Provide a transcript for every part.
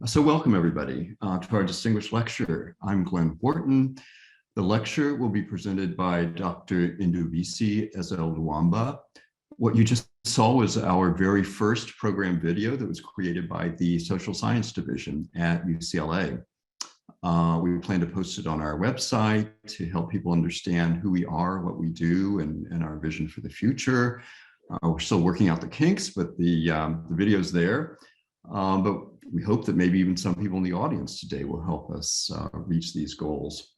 So welcome everybody to our distinguished lecture. I'm Glenn Wharton. The lecture will be presented by Dr. Ndubisi Eze-Oluwamba. What you just saw was our very first program video that was created by the Social Science Division at UCLA. We plan to post it on our website to help people understand who we are, what we do, and our vision for the future. We're still working out the kinks, but the video's there. But we hope that maybe even some people in the audience today will help us reach these goals.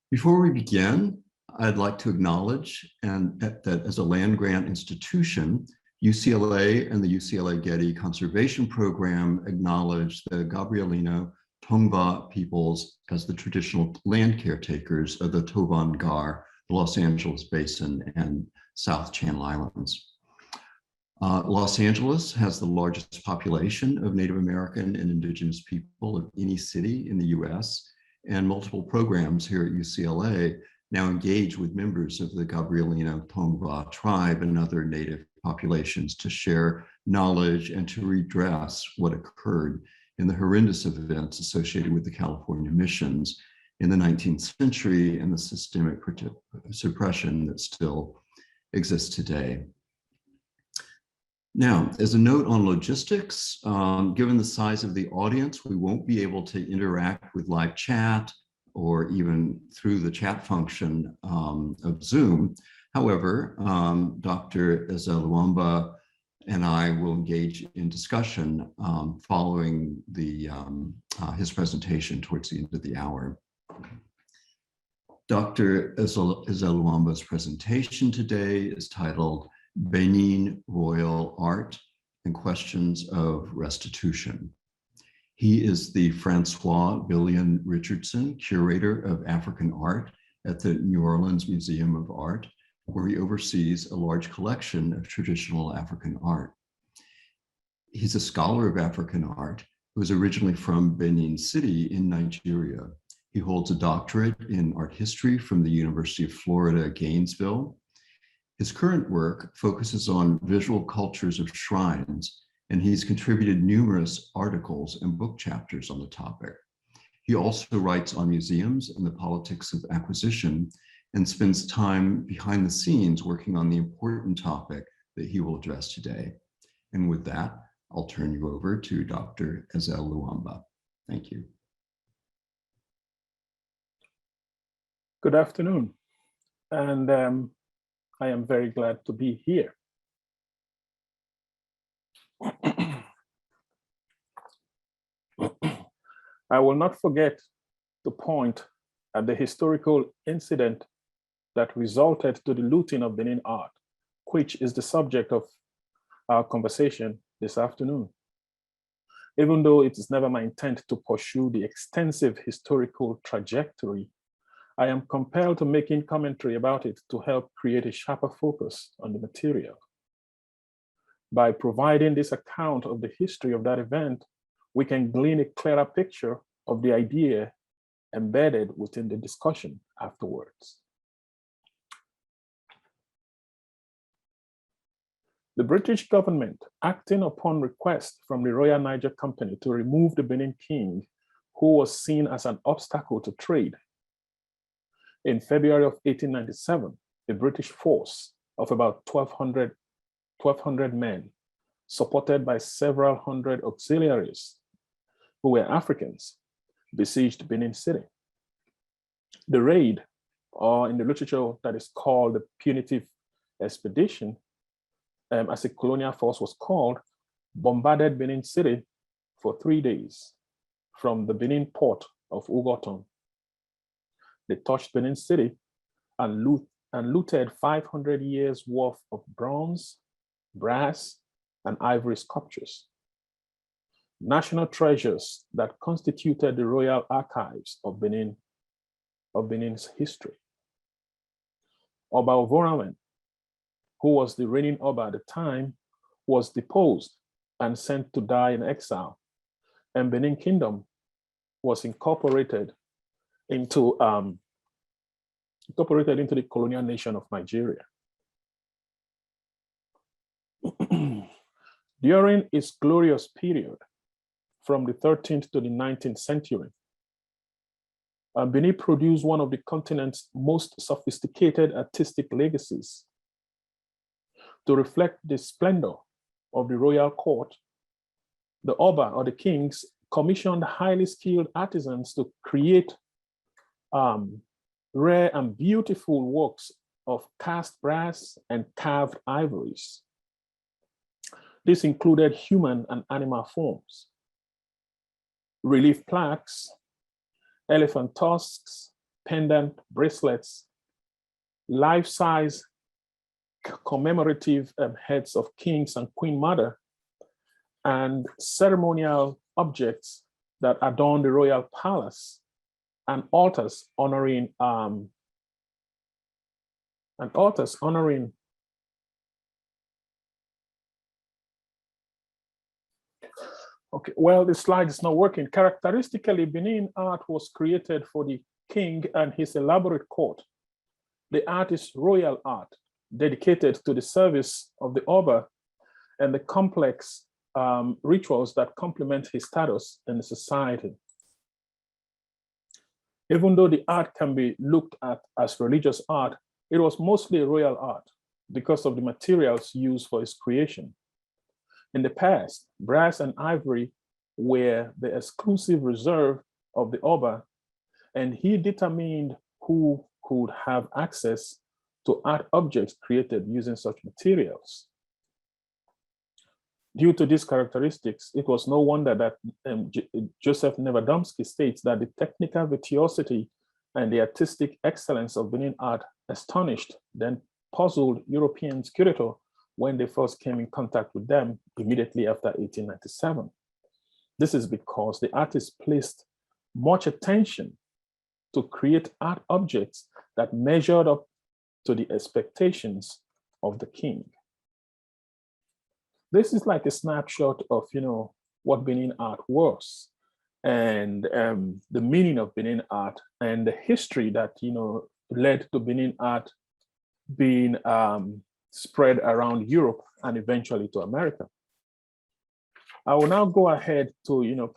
Before we begin, I'd like to acknowledge that as a land-grant institution, UCLA and the UCLA Getty Conservation Program acknowledge the Gabrielino Tongva peoples as the traditional land caretakers of the Tovan Gar, the Los Angeles Basin, and South Channel Islands. Los Angeles has the largest population of Native American and indigenous people of any city in the US, and multiple programs here at UCLA now engage with members of the Gabrielino Tongva tribe and other Native populations to share knowledge and to redress what occurred in the horrendous events associated with the California missions in the 19th century and the systemic suppression that still exists today. Now, as a note on logistics, given the size of the audience, we won't be able to interact with live chat or even through the chat function of Zoom. However, Dr. Eze-Oluwamba and I will engage in discussion following his presentation towards the end of the hour. Dr. Eze-Oluwamba's presentation today is titled Benin Royal Art and Questions of Restitution. He is the Francois Billion Richardson Curator of African Art at the New Orleans Museum of Art, where he oversees a large collection of traditional African art. He's a scholar of African art who is originally from Benin City in Nigeria. He holds a doctorate in art history from the University of Florida, Gainesville. His current work focuses on visual cultures of shrines, and he's contributed numerous articles and book chapters on the topic. He also writes on museums and the politics of acquisition and spends time behind the scenes working on the important topic that he will address today. And with that, I'll turn you over to Dr. Eze-Oluwamba. Thank you. Good afternoon. And I am very glad to be here. I will not forget to point at the historical incident that resulted to the looting of Benin art, which is the subject of our conversation this afternoon. Even though it is never my intent to pursue the extensive historical trajectory, I am compelled to making commentary about it to help create a sharper focus on the material. By providing this account of the history of that event, we can glean a clearer picture of the idea embedded within the discussion afterwards. The British government, acting upon request from the Royal Niger Company to remove the Benin king, who was seen as an obstacle to trade, in February of 1897, a British force of about 1,200 men, supported by several hundred auxiliaries who were Africans, besieged Benin City. The raid, or in the literature that is called the punitive expedition, as a colonial force was called, bombarded Benin City for 3 days from the Benin port of Ugoton. They touched Benin City and looted 500 years worth of bronze, brass, and ivory sculptures, national treasures that constituted the royal archives of Benin's history. Oba Ovonramwen, who was the reigning Oba at the time, was deposed and sent to die in exile, and Benin Kingdom was incorporated into the colonial nation of Nigeria. During its glorious period, from the 13th to the 19th century. Benin produced one of the continent's most sophisticated artistic legacies. To reflect the splendor of the royal court, the Oba, or the kings, commissioned highly skilled artisans to create rare and beautiful works of cast brass and carved ivories. This included human and animal forms, relief plaques, elephant tusks, pendant bracelets, life-size commemorative heads of kings and Queen Mother, and ceremonial objects that adorn the royal palace, and altars honoring Okay, well, the slide is not working. Characteristically, Benin art was created for the king and his elaborate court. The art is royal art, dedicated to the service of the Oba and the complex rituals that complement his status in the society. Even though the art can be looked at as religious art, it was mostly royal art because of the materials used for its creation. In the past, brass and ivory were the exclusive reserve of the Oba, and he determined who could have access to art objects created using such materials. Due to these characteristics, it was no wonder that Joseph Nevadomsky states that the technical virtuosity and the artistic excellence of Benin art astonished, then puzzled European curators when they first came in contact with them immediately after 1897. This is because the artists placed much attention to create art objects that measured up to the expectations of the king. This is like a snapshot of, what Benin art was, and the meaning of Benin art and the history that, led to Benin art being spread around Europe and eventually to America. I will now go ahead to,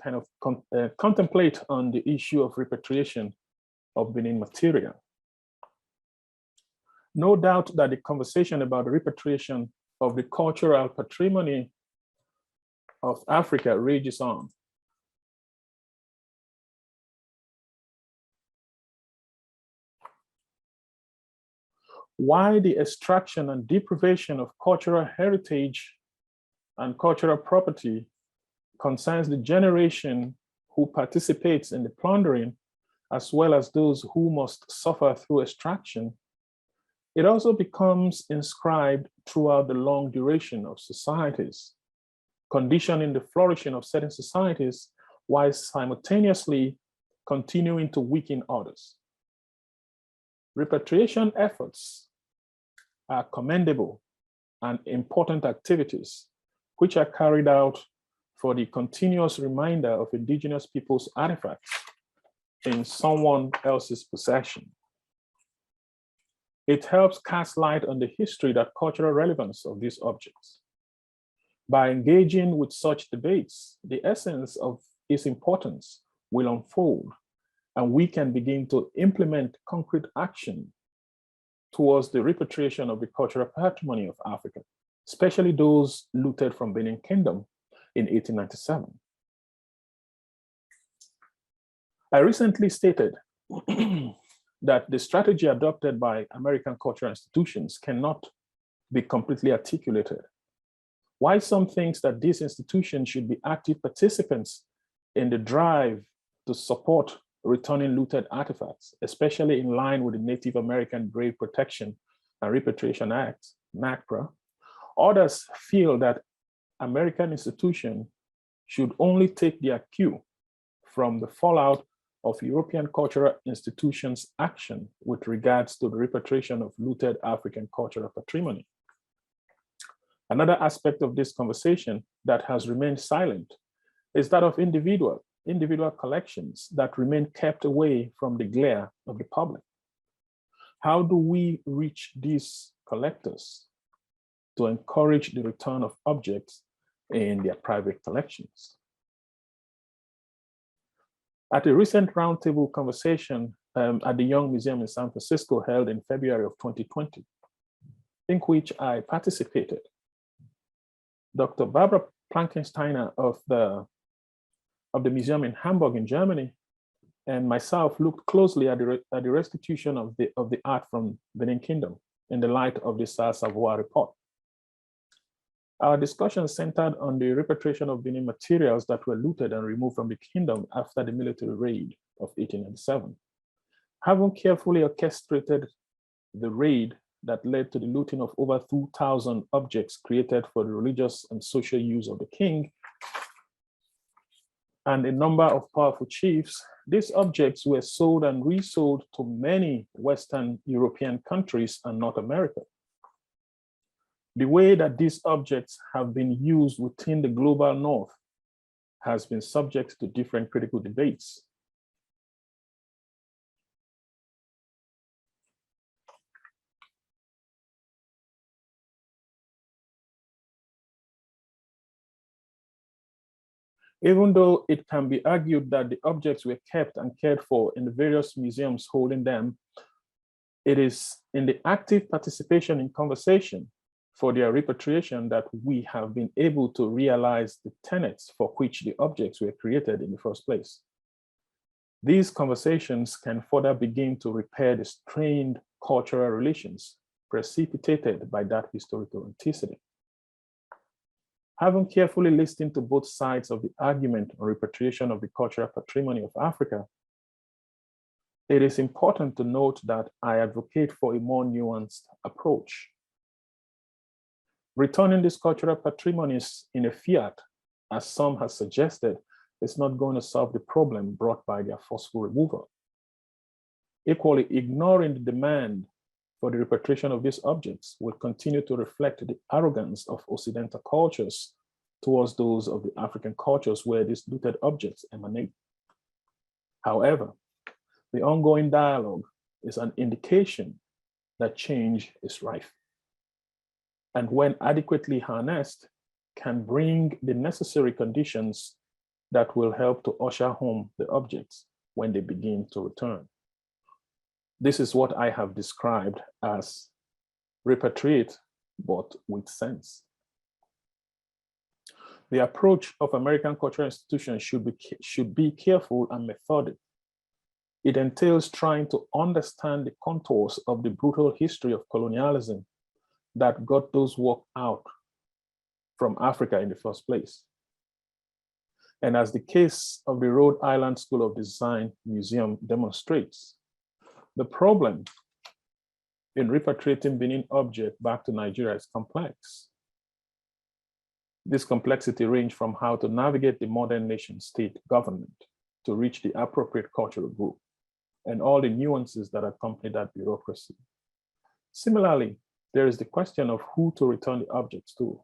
contemplate on the issue of repatriation of Benin material. No doubt that the conversation about the repatriation of the cultural patrimony of Africa rages on. Why the extraction and deprivation of cultural heritage and cultural property concerns the generation who participates in the plundering, as well as those who must suffer through extraction, it also becomes inscribed throughout the long duration of societies, conditioning the flourishing of certain societies while simultaneously continuing to weaken others. Repatriation efforts are commendable and important activities which are carried out for the continuous reminder of indigenous people's artifacts in someone else's possession. It helps cast light on the history and cultural relevance of these objects. By engaging with such debates, the essence of its importance will unfold, and we can begin to implement concrete action towards the repatriation of the cultural patrimony of Africa, especially those looted from Benin Kingdom in 1897. I recently stated that the strategy adopted by American cultural institutions cannot be completely articulated. Why some thinks that these institutions should be active participants in the drive to support returning looted artifacts, especially in line with the Native American Grave Protection and Repatriation Act, NAGPRA. Others feel that American institutions should only take their cue from the fallout of European cultural institutions' action with regards to the repatriation of looted African cultural patrimony. Another aspect of this conversation that has remained silent is that of individual collections that remain kept away from the glare of the public. How do we reach these collectors to encourage the return of objects in their private collections? At a recent roundtable conversation at the Young Museum in San Francisco held in February of 2020, in which I participated, Dr. Barbara Plankensteiner of the museum in Hamburg in Germany and myself looked closely at the restitution of the art from Benin Kingdom in the light of the Savoie report. Our discussion centered on the repatriation of Benin materials that were looted and removed from the kingdom after the military raid of 1897. Having carefully orchestrated the raid that led to the looting of over 2,000 objects created for the religious and social use of the king and a number of powerful chiefs, these objects were sold and resold to many Western European countries and North America. The way that these objects have been used within the global North has been subject to different critical debates. Even though it can be argued that the objects were kept and cared for in the various museums holding them, it is in the active participation in conversation for their repatriation that we have been able to realize the tenets for which the objects were created in the first place. These conversations can further begin to repair the strained cultural relations precipitated by that historical antecedent. Having carefully listened to both sides of the argument on repatriation of the cultural patrimony of Africa, it is important to note that I advocate for a more nuanced approach. Returning these cultural patrimonies in a fiat, as some have suggested, is not going to solve the problem brought by their forceful removal. Equally, ignoring the demand for the repatriation of these objects will continue to reflect the arrogance of Occidental cultures towards those of the African cultures where these looted objects emanate. However, the ongoing dialogue is an indication that change is rife, and when adequately harnessed, can bring the necessary conditions that will help to usher home the objects when they begin to return. This is what I have described as repatriate, but with sense. The approach of American cultural institutions should be careful and methodic. It entails trying to understand the contours of the brutal history of colonialism that got those work out from Africa in the first place. And as the case of the Rhode Island School of Design Museum demonstrates, the problem in repatriating Benin objects back to Nigeria is complex. This complexity ranges from how to navigate the modern nation state government to reach the appropriate cultural group and all the nuances that accompany that bureaucracy. Similarly, there is the question of who to return the objects to.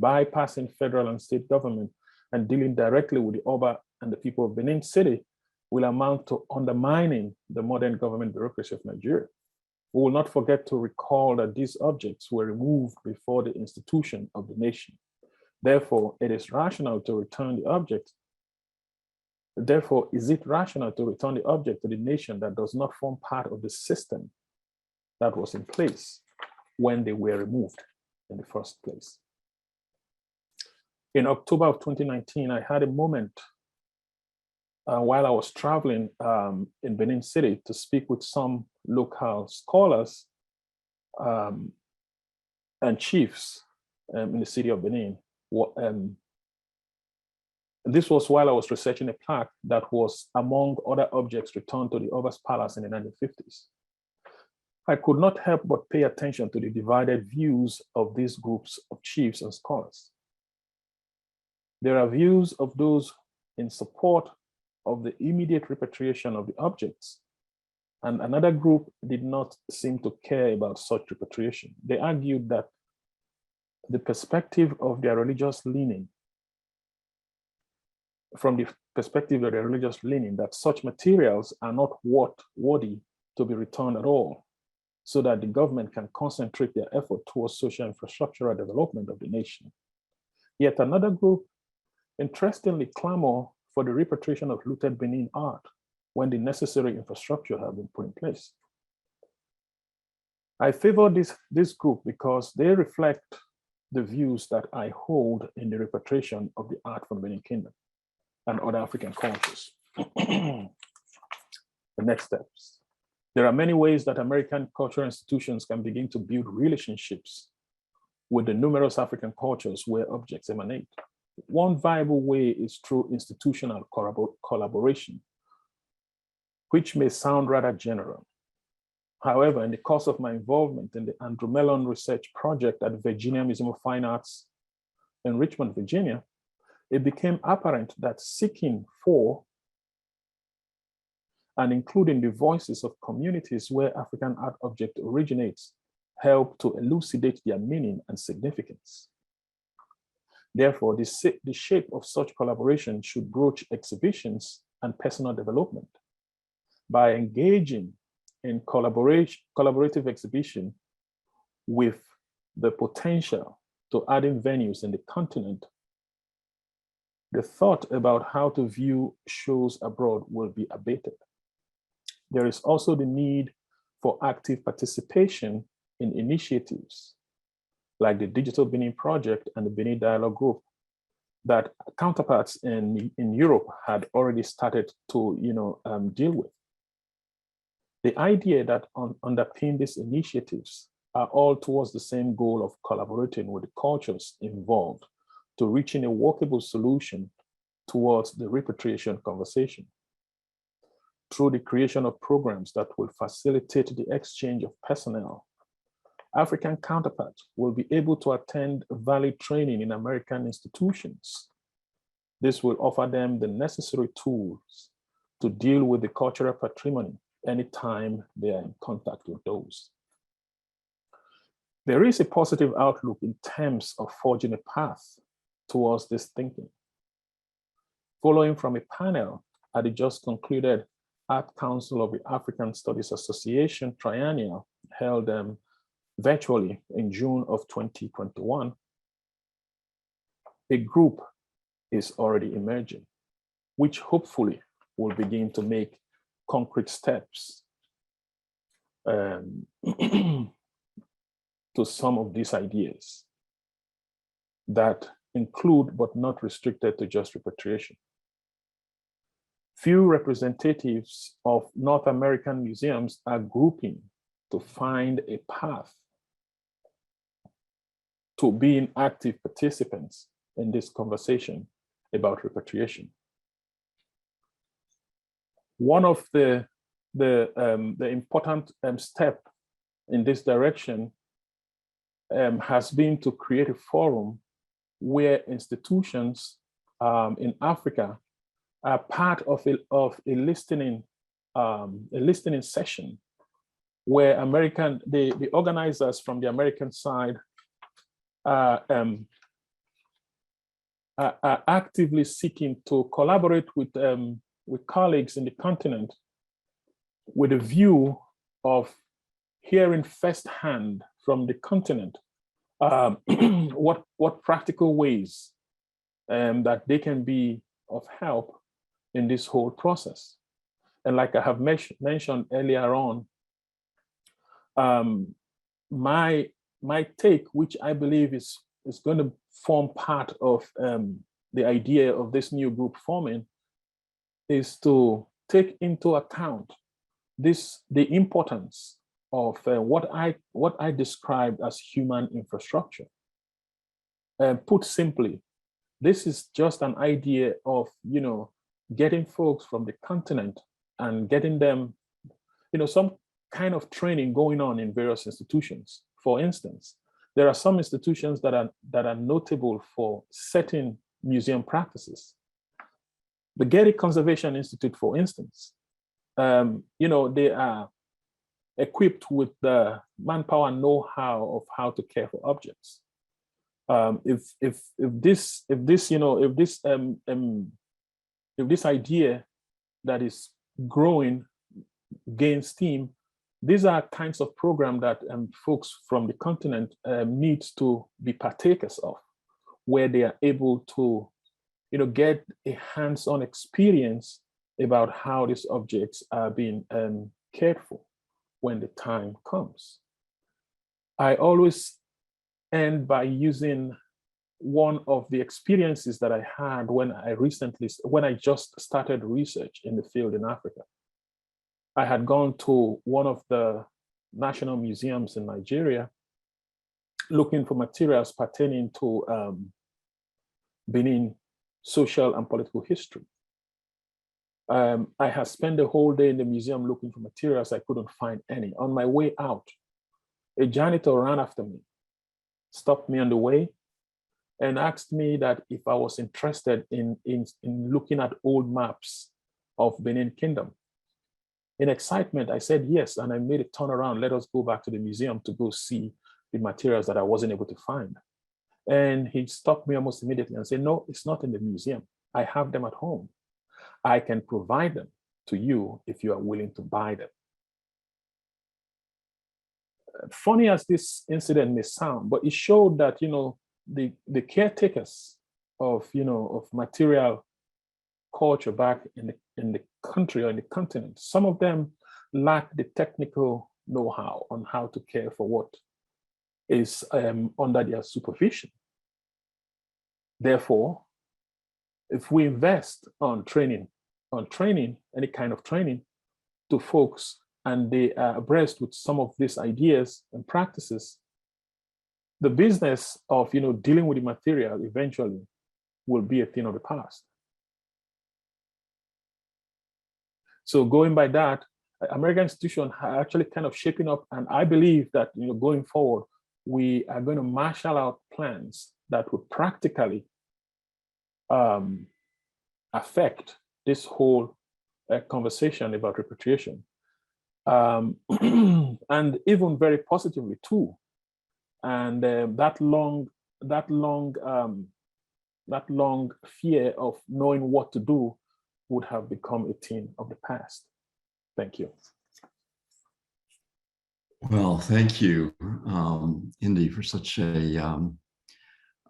Bypassing federal and state government and dealing directly with the Oba and the people of Benin City will amount to undermining the modern government bureaucracy of Nigeria. We will not forget to recall that these objects were removed before the institution of the nation. Therefore, it is rational to return the object. Therefore, is it rational to return the object to the nation that does not form part of the system that was in place when they were removed in the first place? In October of 2019, I had a moment while I was traveling in Benin City to speak with some local scholars and chiefs in the city of Benin. This was while I was researching a plaque that was among other objects returned to the Oba's palace in the 1950s. I could not help but pay attention to the divided views of these groups of chiefs and scholars. There are views of those in support of the immediate repatriation of the objects, and another group did not seem to care about such repatriation. They argued that the perspective of their religious leaning, that such materials are not worthy to be returned at all, so that the government can concentrate their effort towards social infrastructural development of the nation. Yet another group interestingly clamor for the repatriation of looted Benin art when the necessary infrastructure have been put in place. I favor this group because they reflect the views that I hold in the repatriation of the art from Benin Kingdom and other African cultures. The next steps. There are many ways that American cultural institutions can begin to build relationships with the numerous African cultures where objects emanate. One viable way is through institutional collaboration, which may sound rather general. However, in the course of my involvement in the Andrew Mellon Research Project at the Virginia Museum of Fine Arts in Richmond, Virginia, it became apparent that seeking for and including the voices of communities where African art object originates help to elucidate their meaning and significance. Therefore, the shape of such collaboration should broach exhibitions and personal development. By engaging in collaborative exhibition with the potential to adding venues in the continent, the thought about how to view shows abroad will be abated. There is also the need for active participation in initiatives like the Digital Benin Project and the Benin Dialogue Group that counterparts in Europe had already started to deal with. The idea that underpin these initiatives are all towards the same goal of collaborating with the cultures involved to reaching a workable solution towards the repatriation conversation. Through the creation of programs that will facilitate the exchange of personnel, African counterparts will be able to attend valid training in American institutions. This will offer them the necessary tools to deal with the cultural patrimony anytime they are in contact with those. There is a positive outlook in terms of forging a path towards this thinking. Following from a panel at the just concluded Art Council of the African Studies Association Triennial held virtually in June of 2021, a group is already emerging, which hopefully will begin to make concrete steps to some of these ideas that include but not restricted to just repatriation. Few representatives of North American museums are grouping to find a path to being active participants in this conversation about repatriation. One of the important step in this direction has been to create a forum where institutions in Africa are part of a listening session where the organizers from the American side are actively seeking to collaborate with colleagues in the continent with a view of hearing firsthand from the continent what practical ways that they can be of help in this whole process. And like I have mentioned earlier on, my take, which I believe is going to form part of the idea of this new group forming, is to take into account the importance of what I described as human infrastructure. Put simply, this is just an idea of getting folks from the continent and getting them some kind of training going on in various institutions. For instance, there are some institutions that are notable for certain museum practices. The Getty Conservation Institute, for instance, they are equipped with the manpower know-how of how to care for objects. If this idea that is growing gains steam, these are kinds of programs that folks from the continent need to be partakers of, where they are able to get a hands-on experience about how these objects are being cared for when the time comes. I always end by using one of the experiences that I had when I just started research in the field in Africa. I had gone to one of the national museums in Nigeria looking for materials pertaining to Benin social and political history. I had spent the whole day in the museum looking for materials. I couldn't find any. On my way out, a janitor ran after me, stopped me on the way, and asked me that if I was interested in looking at old maps of Benin Kingdom. In excitement, I said yes, and I made a turnaround. Let us go back to the museum to go see the materials that I wasn't able to find. And he stopped me almost immediately and said, no, it's not in the museum. I have them at home. I can provide them to you if you are willing to buy them. Funny as this incident may sound, but it showed that, the caretakers of material culture back in the country or in the continent, some of them lack the technical know-how on how to care for what is under their supervision. Therefore, if we invest on training, any kind of training to folks, and they are abreast with some of these ideas and practices, the business of dealing with the material eventually will be a thing of the past. So going by that, American institutions are actually kind of shaping up, and I believe that going forward, we are going to marshal out plans that would practically affect this whole conversation about repatriation, and even very positively too. And that long fear of knowing what to do would have become a thing of the past. Thank you. Well, thank you, Indy, for such a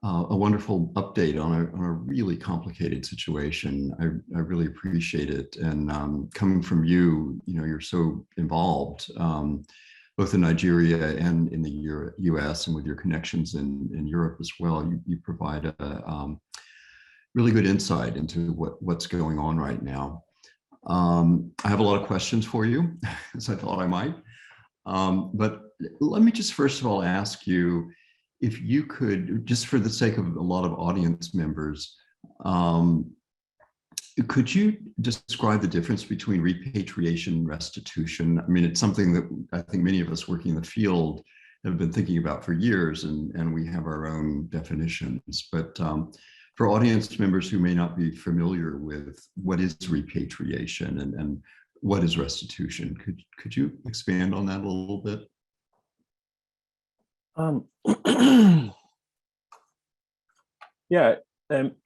wonderful update on a really complicated situation. I really appreciate it. And coming from you, you're so involved, both in Nigeria and in the US, and with your connections in Europe as well. You provide a really good insight into what's going on right now. I have a lot of questions for you, as I thought I might. But let me just first of all ask you, if you could, just for the sake of a lot of audience members, could you describe the difference between repatriation and restitution? I mean, it's something that I think many of us working in the field have been thinking about for years, and we have our own definitions. But for audience members who may not be familiar with what is repatriation and what is restitution, could you expand on that a little bit? Yeah,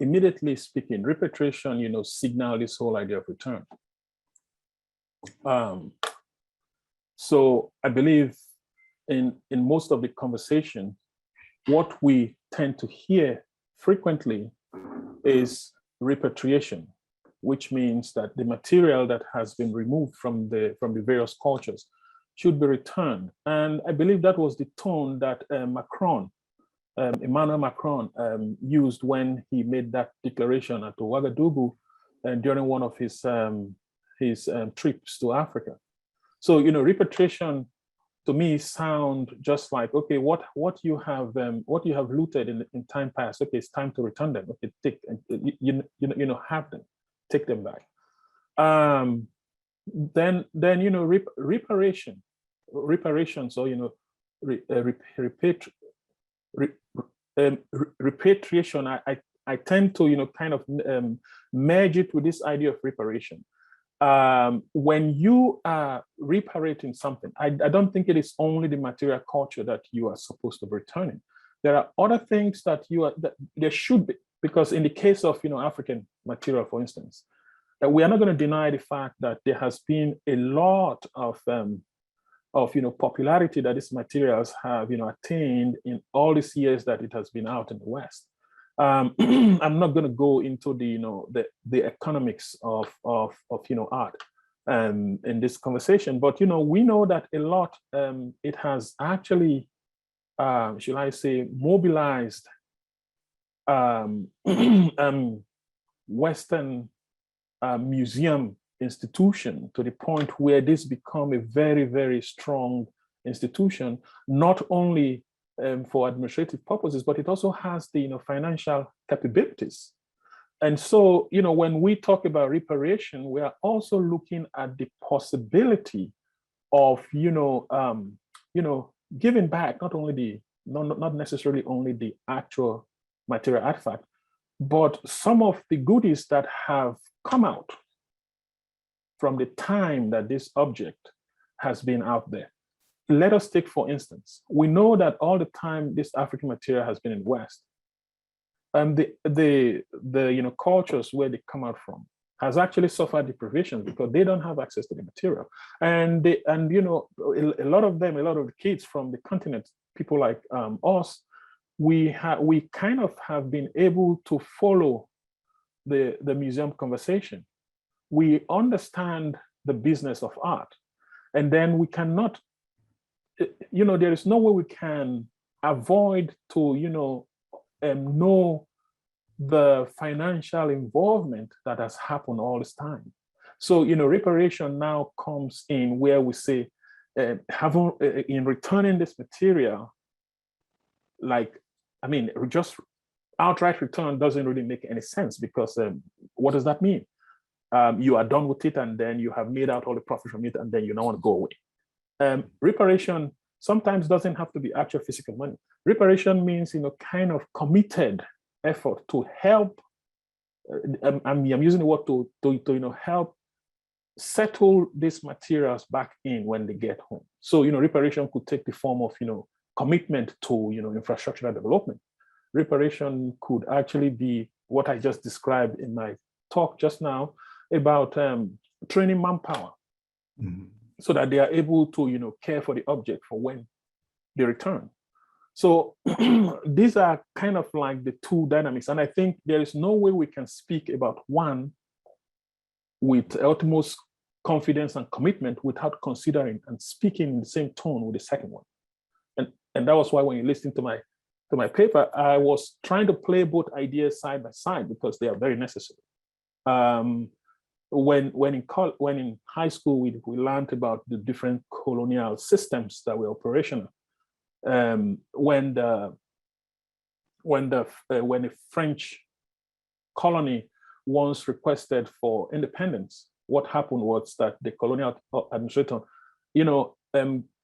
immediately speaking, repatriation, signal this whole idea of return. So I believe in most of the conversation, what we tend to hear frequently is repatriation, which means that the material that has been removed from the various cultures should be returned. And I believe that was the tone that Emmanuel Macron used when he made that declaration at Ouagadougou during one of his trips to Africa. So repatriation to me sound just like, okay, what you have looted in time past, okay, it's time to return them. Okay, take have them, take them back. Then reparation. So repatriation. I tend to kind of merge it with this idea of reparation. When you are reparating something, I don't think it is only the material culture that you are supposed to be returning. There are other things that there should be, because in the case of African material, for instance, we are not going to deny the fact that there has been a lot of popularity that these materials have attained in all these years that it has been out in the West. I'm not going to go into the economics of art in this conversation, but we know that a lot it has actually, should I say, mobilized Western museum institution to the point where this become a very, very strong institution, not only for administrative purposes, but it also has the financial capabilities. And so, when we talk about reparation, we are also looking at the possibility of, giving back not only not necessarily only the actual material artifact, but some of the goodies that have come out from the time that this object has been out there. Let us take, for instance, we know that all the time this African material has been in the West, the cultures where they come out from has actually suffered deprivation because they don't have access to the material, and a lot of the kids from the continent, people like us, we kind of have been able to follow the museum conversation. We understand the business of art, and then we cannot, there is no way we can avoid to know the financial involvement that has happened all this time. So reparation now comes in where we say, in returning this material, just outright return doesn't really make any sense, because what does that mean? You are done with it, and then you have made out all the profit from it, and then you don't want to go away. Reparation sometimes doesn't have to be actual physical money. Reparation means kind of committed effort to help. I'm using the word to help settle these materials back in when they get home. So reparation could take the form of commitment to infrastructural development. Reparation could actually be what I just described in my talk just now about training manpower, so that they are able to care for the object for when they return. So these are kind of like the two dynamics, and I think there is no way we can speak about one with utmost confidence and commitment without considering and speaking in the same tone with the second one. And that was why when you listen to my paper, I was trying to play both ideas side by side because they are very necessary. When in high school we learned about the different colonial systems that were operational. When the French colony once requested for independence, what happened was that the colonial administrator,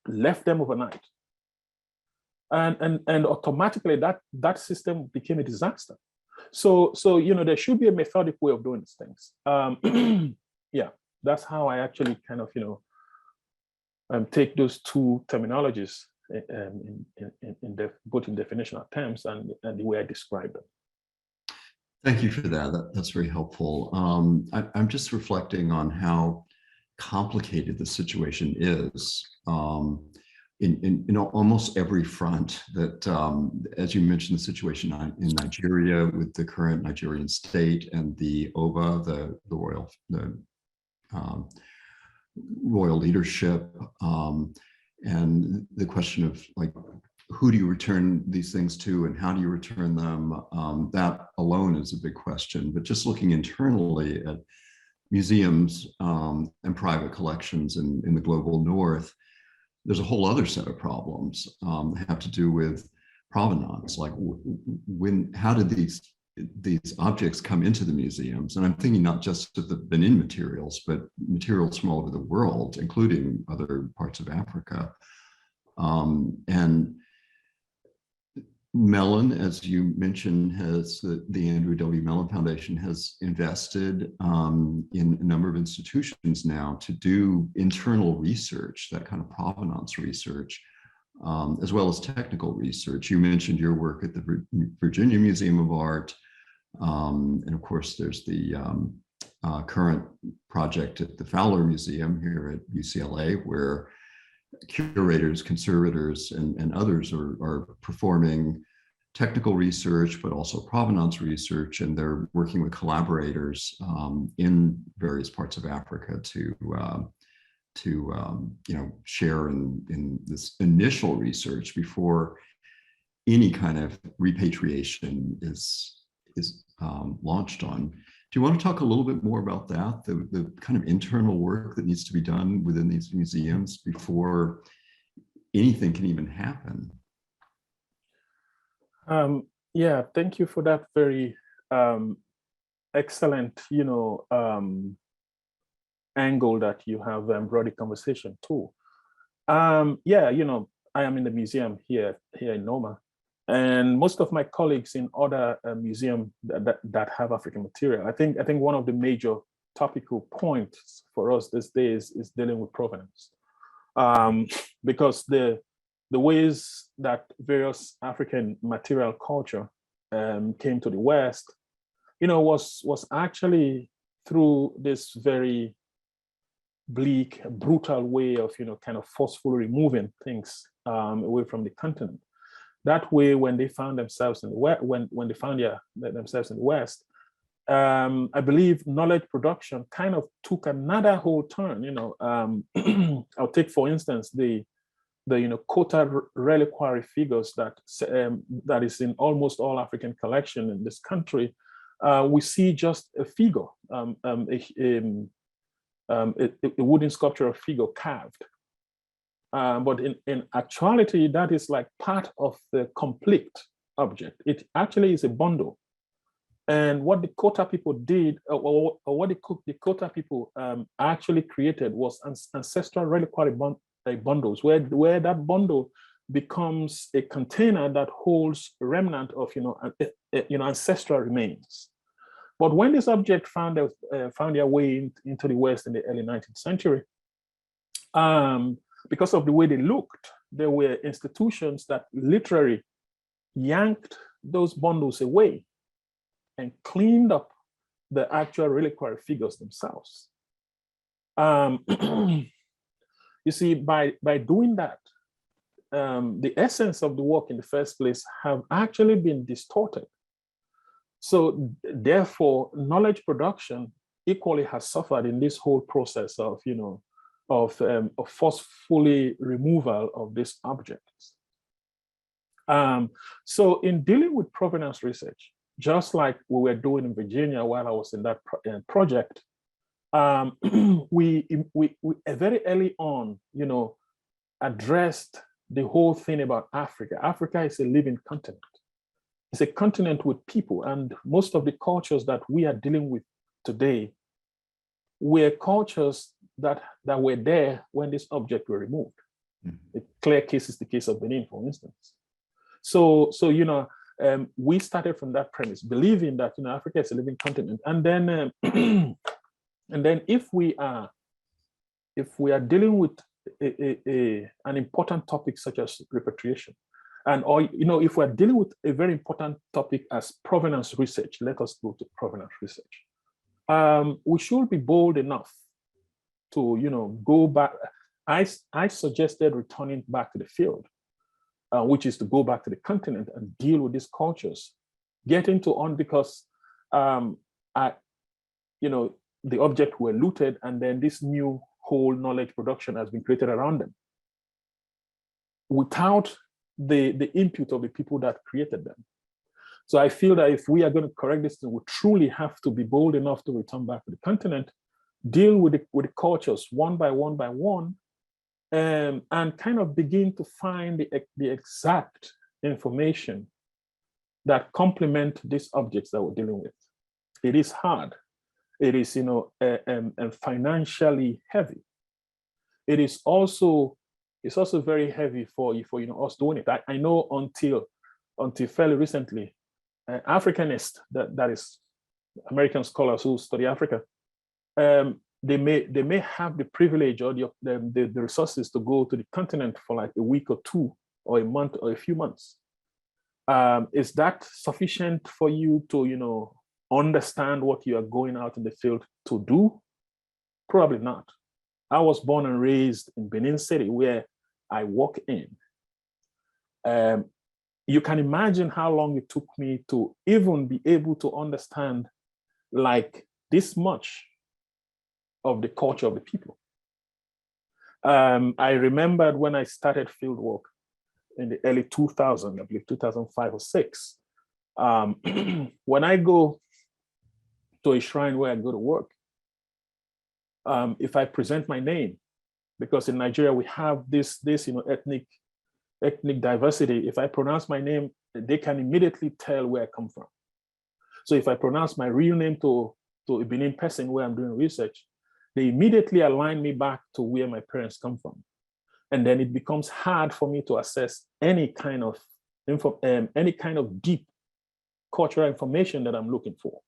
left them overnight, and automatically that system became a disaster. So there should be a methodic way of doing these things. Yeah, that's how I actually kind of take those two terminologies both in definitional terms and the way I describe them. Thank you for that. That's very helpful. I'm just reflecting on how complicated the situation is in almost every front. That, as you mentioned, the situation in Nigeria with the current Nigerian state and the OBA, the royal leadership, and the question of who do you return these things to and how do you return them? That alone is a big question. But just looking internally at museums and private collections in the global north, there's a whole other set of problems that have to do with provenance. Like how did these objects come into the museums? And I'm thinking not just of the Benin materials, but materials from all over the world, including other parts of Africa. And Mellon, as you mentioned, the Andrew W. Mellon Foundation has invested in a number of institutions now to do internal research, that kind of provenance research, as well as technical research. You mentioned your work at the Virginia Museum of Art. And of course, there's the current project at the Fowler Museum here at UCLA, where curators, conservators, and others are performing technical research, but also provenance research, and they're working with collaborators in various parts of Africa to share in this initial research before any kind of repatriation is launched on. Do you want to talk a little bit more about that, the kind of internal work that needs to be done within these museums before anything can even happen? Yeah, thank you for that very excellent, angle that you have brought the conversation to. Yeah, I am in the museum here in Noma, and most of my colleagues in other museums that have African material. I think one of the major topical points for us these days is dealing with provenance, because the ways that various African material culture came to the West, was actually through this very bleak, brutal way of, kind of forcefully removing things away from the continent. That way, when they found themselves in the West, when they found themselves in the West, I believe knowledge production kind of took another whole turn. I'll take, for instance, the quota reliquary figures that is in almost all African collection in this country. We see just a figure, a wooden sculptural figure carved. But in actuality, that is like part of the complete object. It actually is a bundle. And what the Kota people did, or what the Kota people actually created, was ancestral reliquary bundles, where that bundle becomes a container that holds a remnant of ancestral remains. But when this object found their way into the West in the early 19th century, because of the way they looked, there were institutions that literally yanked those bundles away and cleaned up the actual reliquary figures themselves. You see, by doing that, the essence of the work in the first place have actually been distorted. So therefore, knowledge production equally has suffered in this whole process of, of forcefully removal of these objects. So in dealing with provenance research, just like we were doing in Virginia while I was in that project, we very early on, addressed the whole thing about Africa. Africa is a living continent. It's a continent with people, and most of the cultures that we are dealing with today were cultures that were there when this object were removed. Mm-hmm. A clear case is the case of Benin, for instance. So we started from that premise, believing that Africa is a living continent, and then and then if we are dealing with an important topic such as repatriation, if we're dealing with a very important topic as provenance research, let us go to provenance research. We should be bold enough to go back. I suggested returning back to the field, which is to go back to the continent and deal with these cultures, because the object were looted, and then this new whole knowledge production has been created around them without the input of the people that created them. So I feel that if we are going to correct this, we truly have to be bold enough to return back to the continent, deal with the cultures one by one, and kind of begin to find the exact information that complement these objects that we're dealing with. It is hard. It is, financially heavy. It is also, it's also very heavy for us doing it. I know until fairly recently, Africanists, that is American scholars who study Africa, they may have the privilege or the resources to go to the continent for like a week or two, or a month or a few months. Is that sufficient for you to understand what you are going out in the field to do? Probably not. I was born and raised in Benin City, where I walk in. you can imagine how long it took me to even be able to understand like this much of the culture of the people. I remembered when I started field work in the early 2000s, I believe 2005 or 6. When I go to a shrine where I go to work, if I present my name, because in Nigeria we have this ethnic diversity. If I pronounce my name, they can immediately tell where I come from. So if I pronounce my real name to a Benin person where I'm doing research, they immediately align me back to where my parents come from. And then it becomes hard for me to assess any kind of deep cultural information that I'm looking for.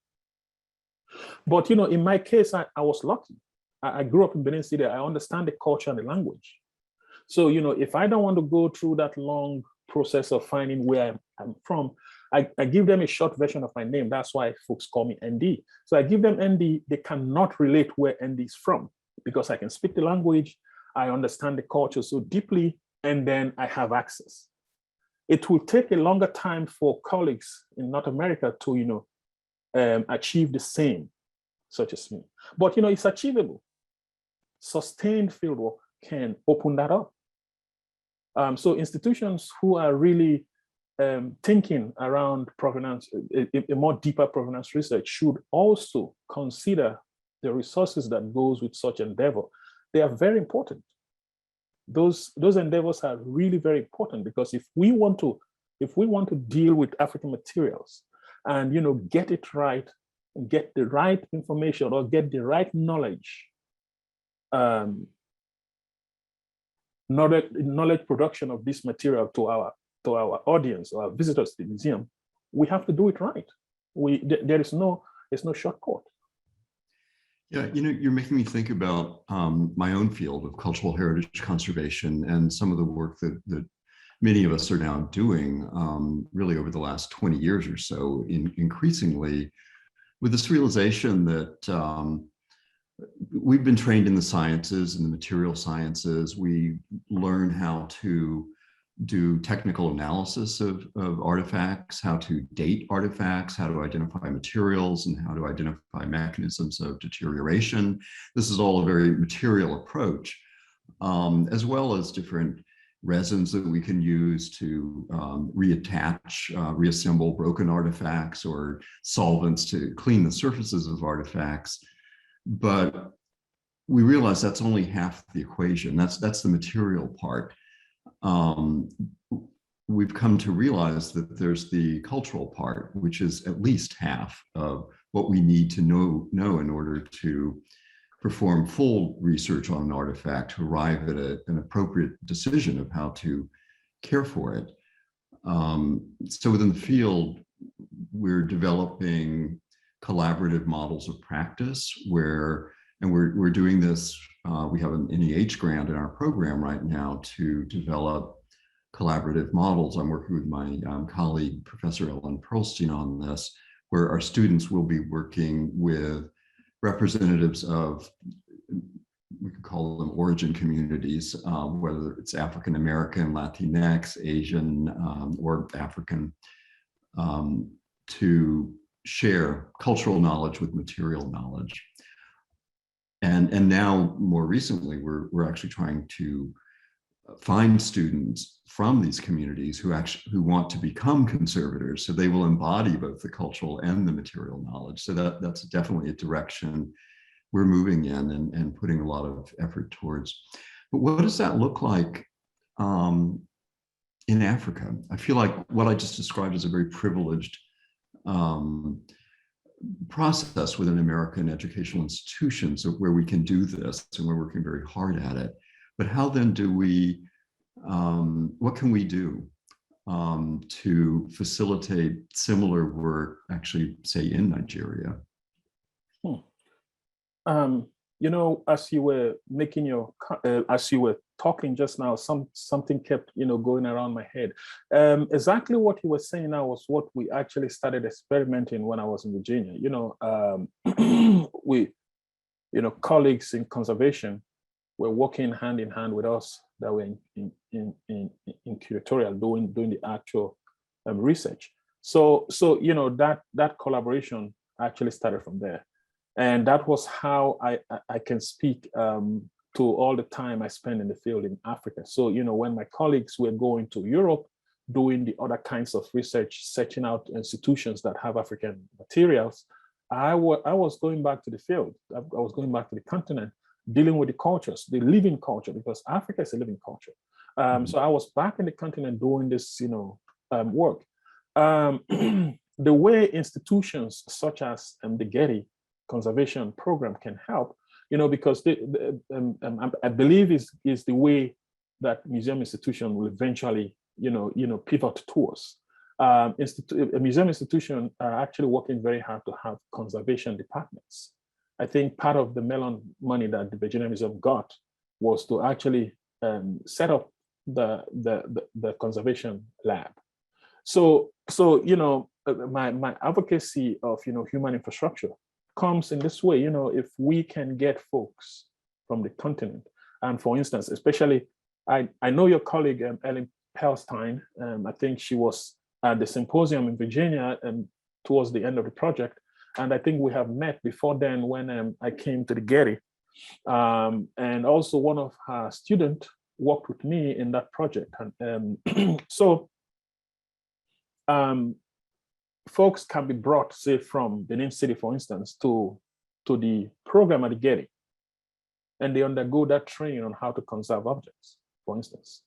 But in my case, I was lucky. I grew up in Benin City. I understand the culture and the language. So, if I don't want to go through that long process of finding where I'm from, I give them a short version of my name. That's why folks call me ND. So I give them ND. They cannot relate where ND is from because I can speak the language. I understand the culture so deeply, and then I have access. It will take a longer time for colleagues in North America to, achieve the same, such as me. But, it's achievable. Sustained fieldwork can open that up. So institutions who are really thinking around provenance, a more deeper provenance research should also consider the resources that goes with such endeavor. They are very important. Those endeavors are really very important because if we want to deal with African materials and get it right, get the right information or get the right knowledge, knowledge production of this material to our audience or our visitors to the museum, we have to do it right. There's no shortcut. Yeah, you're making me think about my own field of cultural heritage conservation and some of the work that many of us are now doing really over the last 20 years or so, increasingly with this realization that we've been trained in the sciences and the material sciences. We learn how to do technical analysis of artifacts, how to date artifacts, how to identify materials, and how to identify mechanisms of deterioration. This is all a very material approach, as well as different resins that we can use to reattach, reassemble broken artifacts, or solvents to clean the surfaces of artifacts. But we realize that's only half the equation. That's the material part. We've come to realize that there's the cultural part, which is at least half of what we need to know in order to perform full research on an artifact, to arrive at an appropriate decision of how to care for it. So within the field, we're developing collaborative models of practice and we're doing this. We have an NEH grant in our program right now to develop collaborative models. I'm working with my colleague, Professor Ellen Pearlstein, on this, where our students will be working with representatives of, we could call them origin communities, whether it's African American, Latinx, Asian, or African, to share cultural knowledge with material knowledge. And now, more recently, we're actually trying to find students from these communities who want to become conservators, so they will embody both the cultural and the material knowledge. So that's definitely a direction we're moving in and putting a lot of effort towards. But what does that look like in Africa? I feel like what I just described is a very privileged process within American educational institutions where we can do this, and we're working very hard at it. But how then do we, what can we do to facilitate similar work, actually, say, in Nigeria? As you were making as you were talking just now, something kept, going around my head. Exactly what you were saying now was what we actually started experimenting when I was in Virginia. We, colleagues in conservation were working hand in hand with us that were in curatorial, doing the actual research. So you know, that collaboration actually started from there, and that was how I can speak to all the time I spend in the field in Africa. So you know, when my colleagues were going to Europe, doing the other kinds of research, searching out institutions that have African materials, I was going back to the field. I was going back to the continent, dealing with the cultures, the living culture, because Africa is a living culture. So I was back in the continent doing this, you know, work. The way institutions such as the Getty Conservation Program can help, you know, because I believe is the way that museum institution will eventually, you know, pivot towards. A museum institution are actually working very hard to have conservation departments. I think part of the Mellon money that the Virginia Museum got was to actually set up the conservation lab. So you know, my advocacy of, you know, human infrastructure comes in this way. You know, if we can get folks from the continent, and for instance, especially I know your colleague Ellen Perlstein. I think she was at the symposium in Virginia and towards the end of the project. And I think we have met before then when I came to the Getty. And also one of her students worked with me in that project. And so folks can be brought, say, from Benin City, for instance, to the program at the Getty. And they undergo that training on how to conserve objects, for instance.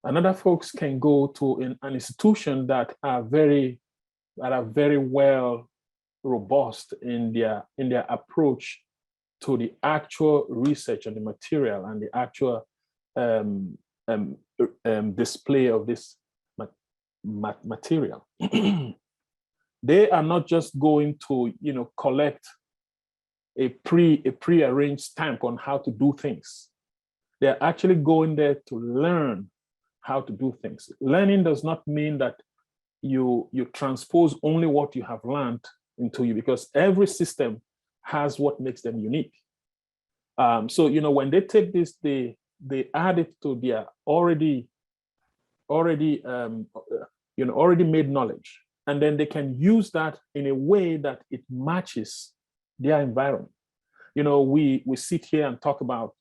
Another folks can go to an institution that are very well robust in their approach to the actual research and the material and the actual display of this material. They are not just going to, you know, collect a pre-arranged stamp on how to do things. They're actually going there to learn how to do things. Learning does not mean that you transpose only what you have learned into you, because every system has what makes them unique. So you know, when they take this, they add it to their already made knowledge, and then they can use that in a way that it matches their environment. You know, we sit here and talk about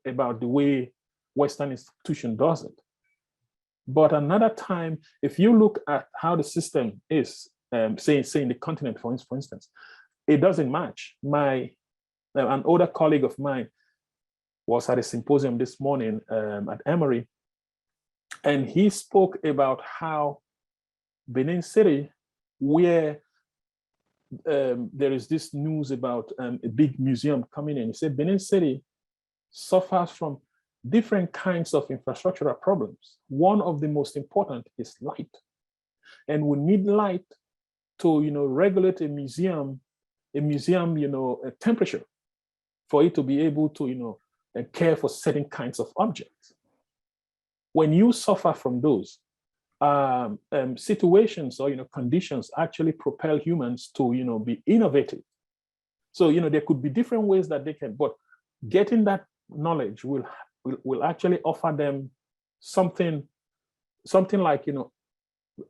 the way Western institution does it. But another time, if you look at how the system is, say in the continent, for instance, it doesn't match. An older colleague of mine was at a symposium this morning at Emory, and he spoke about how Benin City, where there is this news about a big museum coming in, he said Benin City suffers from different kinds of infrastructural problems. One of the most important is light. And we need light to, you know, regulate a museum, you know, a temperature for it to be able to, you know, care for certain kinds of objects. When you suffer from those situations or, you know, conditions actually propel humans to, you know, be innovative. So, you know, there could be different ways that they can, but getting that knowledge will actually offer them something like, you know,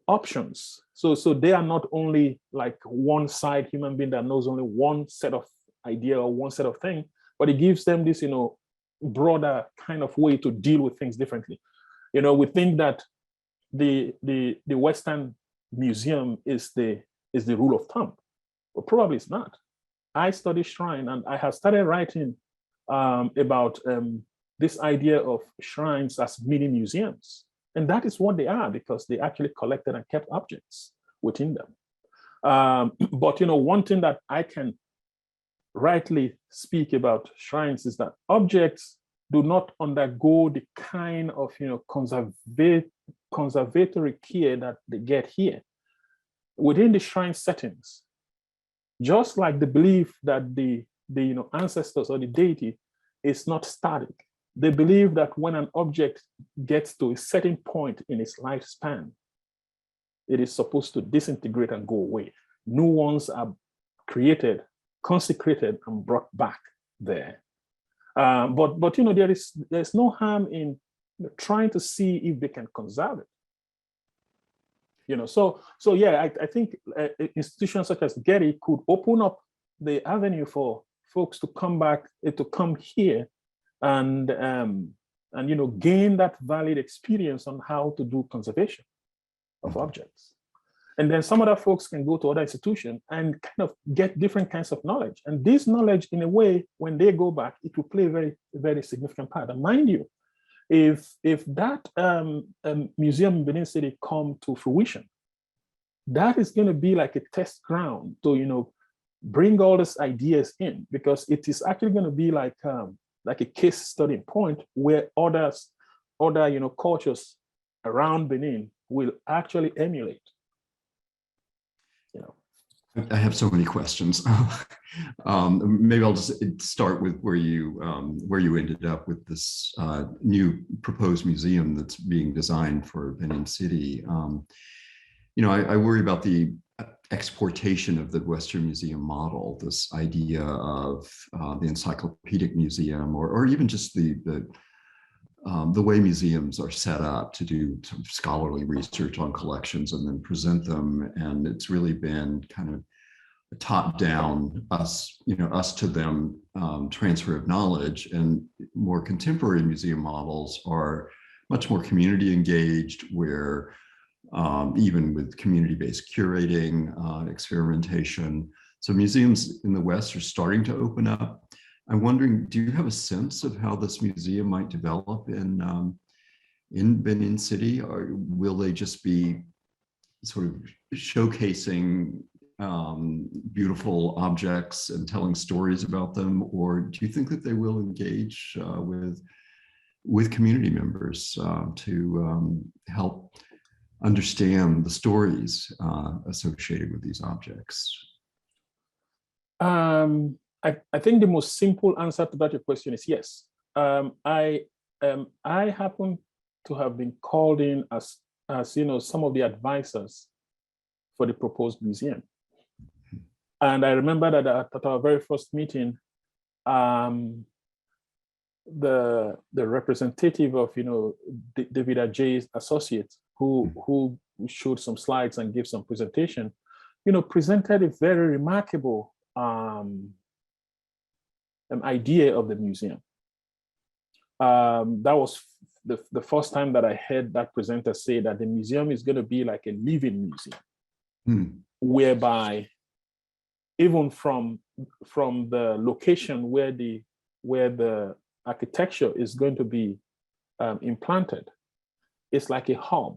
options. So they are not only like one side human being that knows only one set of idea or one set of thing, but it gives them this, you know, broader kind of way to deal with things differently. You know, we think that the Western museum is the rule of thumb, but probably it's not. I study shrine, and I have started writing about this idea of shrines as mini museums. And that is what they are, because they actually collected and kept objects within them. But, you know, one thing that I can rightly speak about shrines is that objects do not undergo the kind of, you know, conservatory care that they get here. Within the shrine settings, just like the belief that the you know, ancestors or the deity is not static. They believe that when an object gets to a certain point in its lifespan, it is supposed to disintegrate and go away. New ones are created, consecrated, and brought back there. But you know, there's no harm in trying to see if they can conserve it. So yeah, I think institutions such as Getty could open up the avenue for folks to come back, to come here and gain that valid experience on how to do conservation of objects. And then some other folks can go to other institutions and kind of get different kinds of knowledge. And this knowledge, in a way, when they go back, it will play a very, very significant part. And mind you, if that museum in Benin City come to fruition, that is going to be like a test ground to bring all these ideas in, because it is actually going to be like a case study point where other cultures around Benin will actually emulate. I have so many questions. Maybe I'll just start with where you ended up with this new proposed museum that's being designed for Benin City. I worry about the exportation of the Western Museum model, this idea of the encyclopedic museum, or even just the way museums are set up to do some scholarly research on collections and then present them. And it's really been kind of a top-down, us to them transfer of knowledge. And more contemporary museum models are much more community engaged, where even with community-based curating, experimentation. So museums in the West are starting to open up. I'm wondering, do you have a sense of how this museum might develop in Benin City? Or will they just be sort of showcasing beautiful objects and telling stories about them? Or do you think that they will engage with community members to help understand the stories associated with these objects? I think the most simple answer to that question is yes. I happen to have been called in as some of the advisors for the proposed museum. And I remember that at our very first meeting, the representative of David Adjaye's associate, who showed some slides and gave some presentation, presented a very remarkable idea of the museum. That was the first time that I heard that presenter say that the museum is going to be like a living museum, whereby even from the location where the architecture is going to be implanted, it's like a hub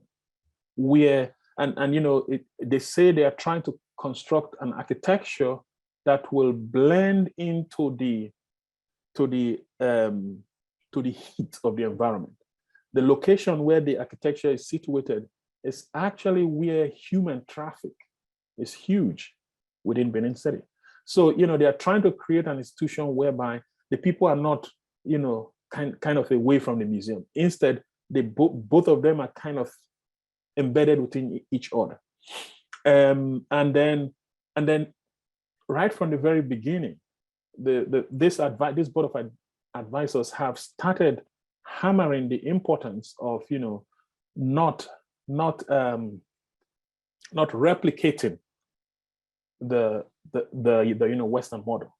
where, they say they are trying to construct an architecture that will blend into the heat of the environment. The location where the architecture is situated is actually where human traffic is huge within Benin City. So, they are trying to create an institution whereby the people are not, kind of away from the museum. Instead, they both of them are kind of embedded within each other. And then right from the very beginning, this board of advisors have started hammering the importance of not replicating the Western model.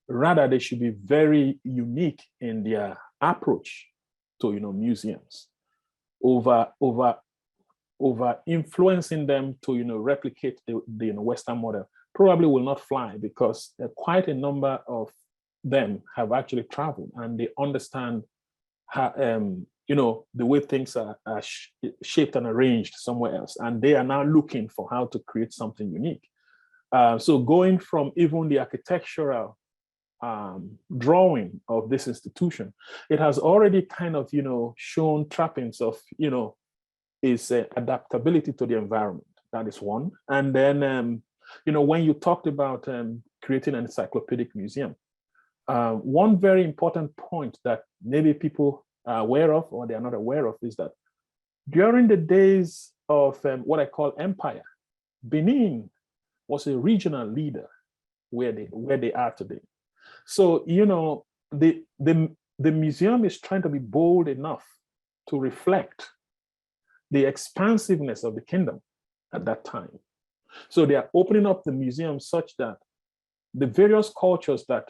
Rather, they should be very unique in their approach to museums, over influencing them to replicate the Western model. Probably will not fly, because quite a number of them have actually traveled and they understand how, the way things are shaped and arranged somewhere else, and they are now looking for how to create something unique. So going from even the architectural drawing of this institution, it has already kind of shown trappings of its adaptability to the environment. That is one. And then when you talked about creating an encyclopedic museum, one very important point that maybe people are aware of or they are not aware of is that during the days of what I call empire, Benin was a regional leader where they are today. So the museum is trying to be bold enough to reflect the expansiveness of the kingdom at that time. So they are opening up the museum such that the various cultures that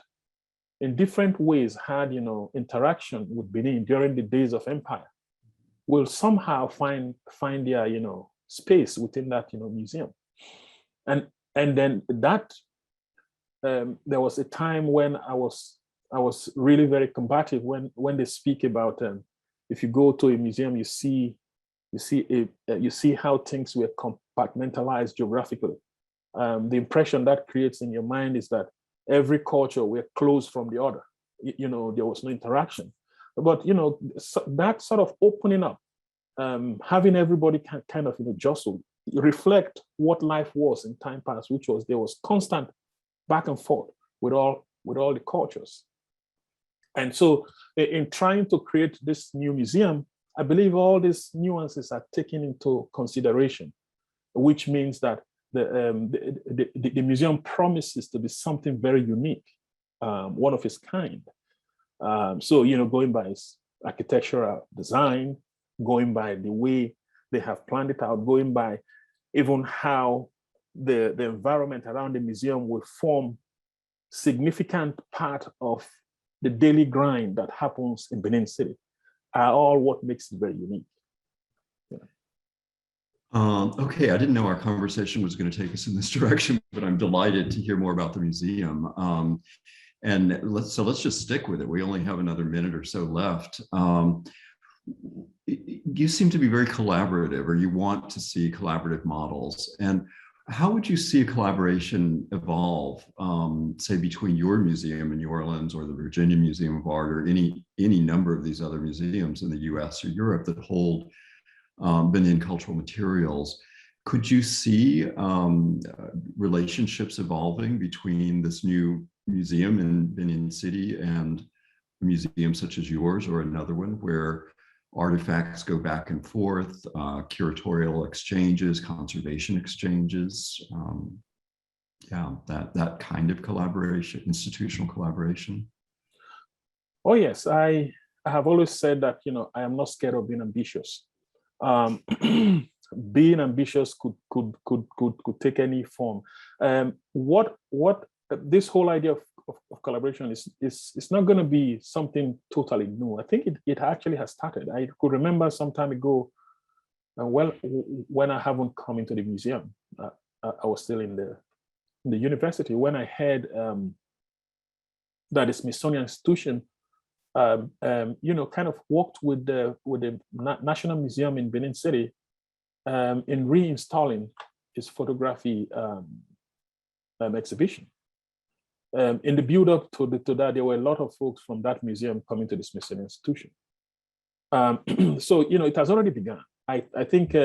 in different ways had, interaction with Benin during the days of empire will somehow find their, space within that, museum. And then that, there was a time when I was really very combative when they speak about, if you go to a museum, you see how things were compartmentalized geographically. The impression that creates in your mind is that every culture were closed from the other. There was no interaction. But that sort of opening up, having everybody kind of jostle, reflect what life was in time past, which was there was constant back and forth with all the cultures. And so in trying to create this new museum, I believe all these nuances are taken into consideration, which means that the museum promises to be something very unique, one of its kind. So, going by its architectural design, going by the way they have planned it out, going by even how the environment around the museum will form significant part of the daily grind that happens in Benin City, are all what makes it very unique. Okay, I didn't know our conversation was going to take us in this direction, but I'm delighted to hear more about the museum. And let's just stick with it. We only have another minute or so left. You seem to be very collaborative, or you want to see collaborative models. And how would you see a collaboration evolve, say, between your museum in New Orleans or the Virginia Museum of Art, or any number of these other museums in the US or Europe that hold Benin cultural materials? Could you see relationships evolving between this new museum in Benin City and a museum such as yours or another one, where artifacts go back and forth, curatorial exchanges, conservation exchanges, that kind of collaboration, institutional collaboration? Oh yes, I have always said that I am not scared of being ambitious. Being ambitious could take any form. What this whole idea of collaboration is not going to be something totally new. I think it actually has started. I could remember some time ago, when I haven't come into the museum, I was still in the university, when I heard that the Smithsonian Institution kind of worked with the National Museum in Benin City in reinstalling his photography exhibition. In the build-up to that, there were a lot of folks from that museum coming to the Smithsonian Institution. So it has already begun. I think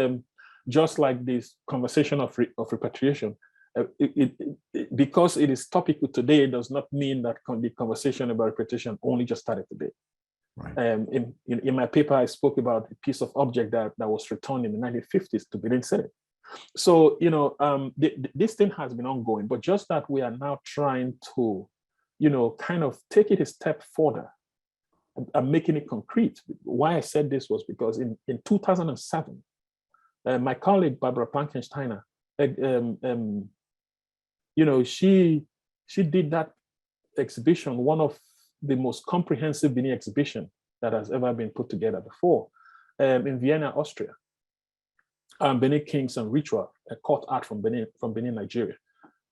just like this conversation of repatriation, because it is topical today, does not mean that the conversation about repatriation only just started today. Right. In my paper, I spoke about a piece of object that was returned in the 1950s to Benin City. So, this thing has been ongoing, but just that we are now trying to, kind of take it a step further and making it concrete. Why I said this was because in 2007, my colleague, Barbara Plankensteiner, she did that exhibition, one of the most comprehensive Benin exhibition that has ever been put together before, in Vienna, Austria. Benin Kings and Ritual, a court art from Benin, Nigeria.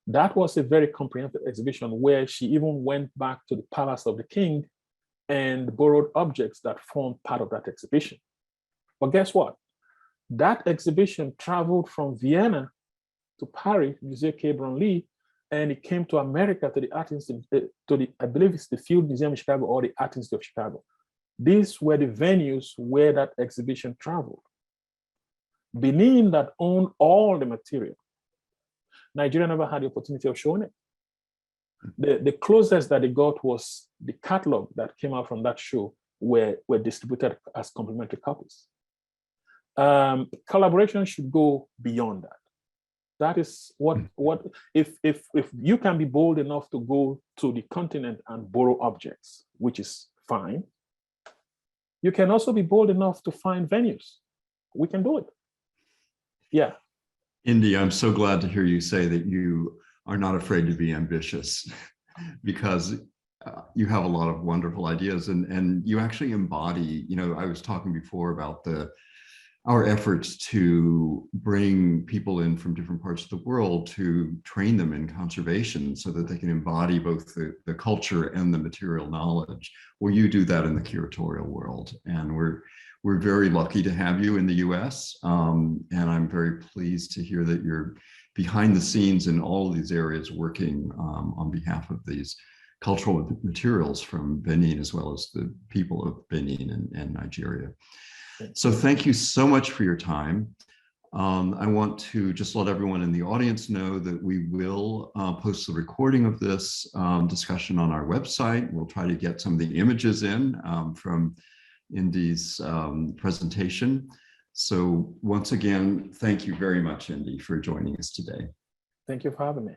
That was a very comprehensive exhibition where she even went back to the palace of the king and borrowed objects that formed part of that exhibition. But guess what? That exhibition traveled from Vienna to Paris, Musée Quai Branly, and it came to America to the Art Institute, I believe it's the Field Museum of Chicago or the Art Institute of Chicago. These were the venues where that exhibition traveled. Benin, that owned all the material, Nigeria never had the opportunity of showing it. The closest that they got was the catalog that came out from that show were distributed as complimentary copies. Collaboration should go beyond that. That is what if you can be bold enough to go to the continent and borrow objects, which is fine, you can also be bold enough to find venues. We can do it. Yeah. Indy, I'm so glad to hear you say that you are not afraid to be ambitious because you have a lot of wonderful ideas and you actually embody, I was talking before about our efforts to bring people in from different parts of the world to train them in conservation so that they can embody both the culture and the material knowledge. Well, you do that in the curatorial world, and we're very lucky to have you in the US. And I'm very pleased to hear that you're behind the scenes in all of these areas working on behalf of these cultural materials from Benin, as well as the people of Benin and Nigeria. So thank you so much for your time. I want to just let everyone in the audience know that we will post the recording of this discussion on our website. We'll try to get some of the images in from Indy's presentation. So once again, thank you very much, Indy, for joining us today. Thank you for having me.